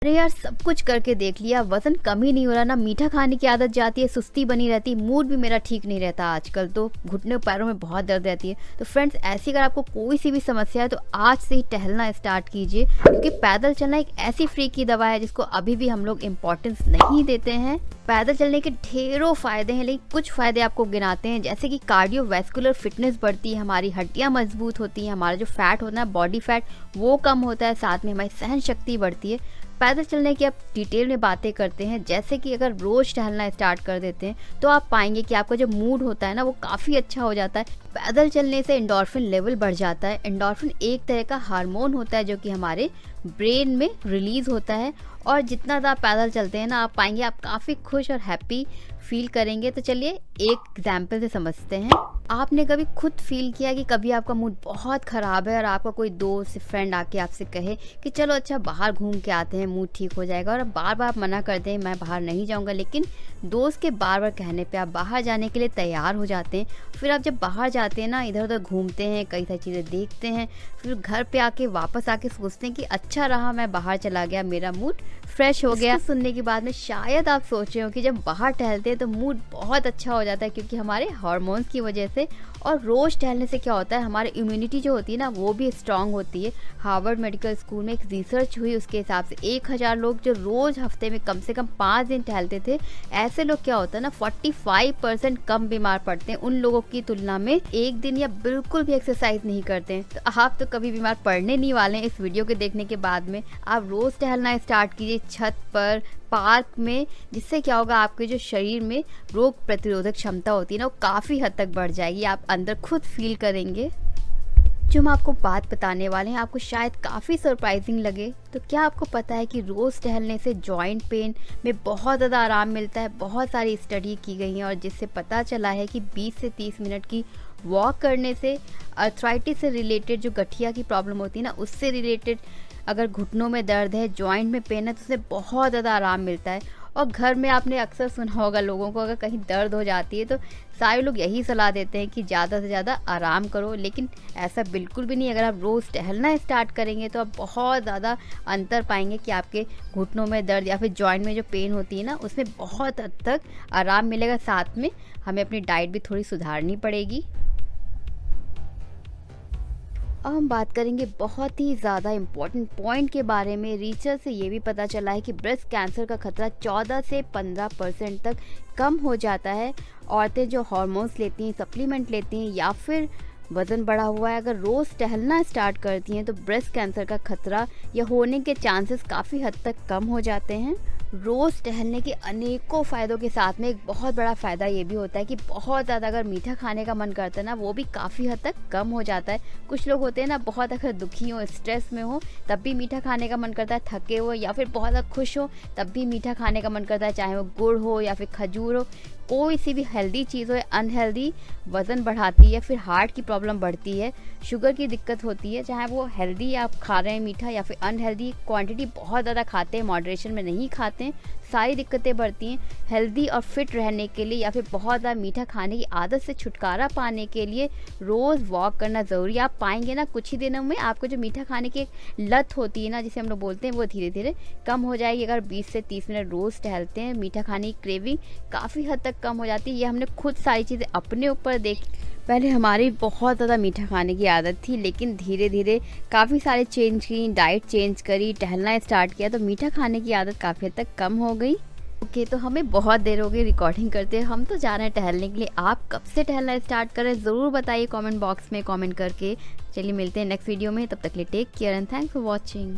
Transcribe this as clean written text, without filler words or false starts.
अरे यार, सब कुछ करके देख लिया, वज़न कम ही नहीं हो रहा, ना मीठा खाने की आदत जाती है, सुस्ती बनी रहती है, मूड भी मेरा ठीक नहीं रहता आजकल, तो घुटने पैरों में बहुत दर्द रहती है। तो फ्रेंड्स, ऐसी अगर आपको कोई सी भी समस्या है तो आज से ही टहलना स्टार्ट कीजिए, क्योंकि पैदल चलना एक ऐसी फ्री की दवा है जिसको अभी भी हम लोग इम्पोर्टेंस नहीं देते हैं। पैदल चलने के ढेरों फ़ायदे हैं, लेकिन कुछ फ़ायदे आपको गिनाते हैं, जैसे कि कार्डियोवैस्कुलर फिटनेस बढ़ती है, हमारी हड्डियाँ मजबूत होती हैं, हमारा जो फैट होता है, बॉडी फैट, वो कम होता है, साथ में हमारी सहन शक्ति बढ़ती है। पैदल चलने की आप डिटेल में बातें करते हैं, जैसे कि अगर रोज़ टहलना स्टार्ट कर देते हैं तो आप पाएंगे कि आपका जो मूड होता है ना, वो काफ़ी अच्छा हो जाता है। पैदल चलने से एंडोर्फिन लेवल बढ़ जाता है। एंडोर्फिन एक तरह का हार्मोन होता है जो कि हमारे ब्रेन में रिलीज़ होता है, और जितना ज़्यादा पैदल चलते हैं ना, आप पाएंगे आप काफ़ी खुश और हैप्पी फील करेंगे। तो चलिए एक एग्जाम्पल से समझते हैं। आपने कभी खुद फील किया कि कभी आपका मूड बहुत ख़राब है और आपका कोई दोस्त फ्रेंड आके आपसे कहे कि चलो अच्छा बाहर घूम के आते हैं, मूड ठीक हो जाएगा, और अब बार बार आप मना करते हैं मैं बाहर नहीं जाऊंगा, लेकिन दोस्त के बार बार कहने पे आप बाहर जाने के लिए तैयार हो जाते हैं। फिर आप जब बाहर जाते हैं ना, इधर उधर घूमते हैं, कई सारी चीज़ें देखते हैं, फिर घर पे आके वापस आके सोचते हैं कि अच्छा रहा मैं बाहर चला गया, मेरा मूड फ्रेश हो गया। सुनने के बाद में शायद आप सोच रहे हो कि जब बाहर टहलते हैं तो मूड बहुत अच्छा हो जाता है, क्योंकि हमारे हार्मोन्स की वजह से। और रोज़ टहलने से क्या होता है, हमारी इम्यूनिटी जो होती है ना, वो भी स्ट्रांग होती है। हार्वर्ड मेडिकल स्कूल में एक रिसर्च हुई, उसके हिसाब से 1000 लोग जो रोज़ हफ्ते में कम से कम 5 दिन टहलते थे, ऐसे लोग क्या होता है ना, 45% कम बीमार पड़ते हैं उन लोगों की तुलना में एक दिन या बिल्कुल भी एक्सरसाइज नहीं करते हैं। तो आप तो कभी बीमार पड़ने नहीं वाले हैं। इस वीडियो के देखने के बाद में आप रोज़ टहलना स्टार्ट कीजिए, छत पर, पार्क में, जिससे क्या होगा, आपके जो शरीर में रोग प्रतिरोधक क्षमता होती है ना, वो काफ़ी हद तक बढ़ जाएगी। आप अंदर खुद फील करेंगे। जो हम आपको बात बताने वाले हैं आपको शायद काफ़ी सरप्राइजिंग लगे। तो क्या आपको पता है कि रोज़ टहलने से जॉइंट पेन में बहुत ज़्यादा आराम मिलता है। बहुत सारी स्टडी की गई हैं और जिससे पता चला है कि 20 से 30 मिनट की वॉक करने से अर्थराइटिस से रिलेटेड जो गठिया की प्रॉब्लम होती है ना, उससे रिलेटेड अगर घुटनों में दर्द है, जॉइंट में पेन है, तो उससे बहुत ज़्यादा आराम मिलता है। और घर में आपने अक्सर सुना होगा लोगों को, अगर कहीं दर्द हो जाती है तो सारे लोग यही सलाह देते हैं कि ज़्यादा से ज़्यादा आराम करो, लेकिन ऐसा बिल्कुल भी नहीं। अगर आप रोज़ टहलना स्टार्ट करेंगे तो आप बहुत ज़्यादा अंतर पाएंगे कि आपके घुटनों में दर्द या फिर जॉइंट में जो पेन होती है ना, उसमें बहुत हद तक आराम मिलेगा। साथ में हमें अपनी डाइट भी थोड़ी सुधारनी पड़ेगी। अब हम बात करेंगे बहुत ही ज़्यादा इम्पॉर्टेंट पॉइंट के बारे में। रिसर्च से ये भी पता चला है कि ब्रेस्ट कैंसर का खतरा 14 से 15% तक कम हो जाता है। औरतें जो हार्मोन्स लेती हैं, सप्लीमेंट लेती हैं, या फिर वज़न बढ़ा हुआ है, अगर रोज़ टहलना स्टार्ट करती हैं तो ब्रेस्ट कैंसर का खतरा या होने के चांसेस काफ़ी हद तक कम हो जाते हैं। रोज़ टहलने के अनेकों फ़ायदों के साथ में एक बहुत बड़ा फ़ायदा ये भी होता है कि बहुत ज़्यादा अगर मीठा खाने का मन करता है ना, वो भी काफ़ी हद तक कम हो जाता है। कुछ लोग होते हैं ना, बहुत अगर दुखी हो, स्ट्रेस में हो, तब भी मीठा खाने का मन करता है, थके हो या फिर बहुत ज़्यादा खुश हो, तब भी मीठा खाने का मन करता है, चाहे वो गुड़ हो या फिर खजूर हो। कोई सी भी हेल्दी चीज़ हो, अनहेल्दी वज़न बढ़ाती है, फिर हार्ट की प्रॉब्लम बढ़ती है, शुगर की दिक्कत होती है। चाहे वो हेल्दी आप खा रहे हैं मीठा या फिर अनहेल्दी, क्वांटिटी बहुत ज़्यादा खाते हैं, मॉडरेशन में नहीं खाते हैं, सारी दिक्कतें बढ़ती हैं। हेल्दी और फिट रहने के लिए या फिर बहुत ज़्यादा मीठा खाने की आदत से छुटकारा पाने के लिए रोज़ वॉक करना ज़रूरी है। आप पाएंगे ना, कुछ ही दिनों में आपको जो मीठा खाने की लत होती है ना, जिसे हम लोग बोलते हैं, वो धीरे धीरे कम हो जाएगी। अगर 20 से 30 मिनट रोज़ टहलते हैं, मीठा खाने की क्रेविंग काफ़ी हद तक कम हो जाती है। ये हमने खुद सारी चीज़ें अपने ऊपर देखी। पहले हमारी बहुत ज़्यादा मीठा खाने की आदत थी, लेकिन धीरे धीरे काफ़ी सारे चेंज की, डाइट चेंज करी, टहलना स्टार्ट किया, तो मीठा खाने की आदत काफ़ी हद तक कम हो गई। ओके, तो हमें बहुत देर हो गई रिकॉर्डिंग करते हैं, हम तो जा रहे हैं टहलने के लिए। आप कब से टहलना स्टार्ट करें ज़रूर बताइए कमेंट बॉक्स में कमेंट करके। चलिए मिलते हैं नेक्स्ट वीडियो में, तब तक के लिए take care and thanks for watching.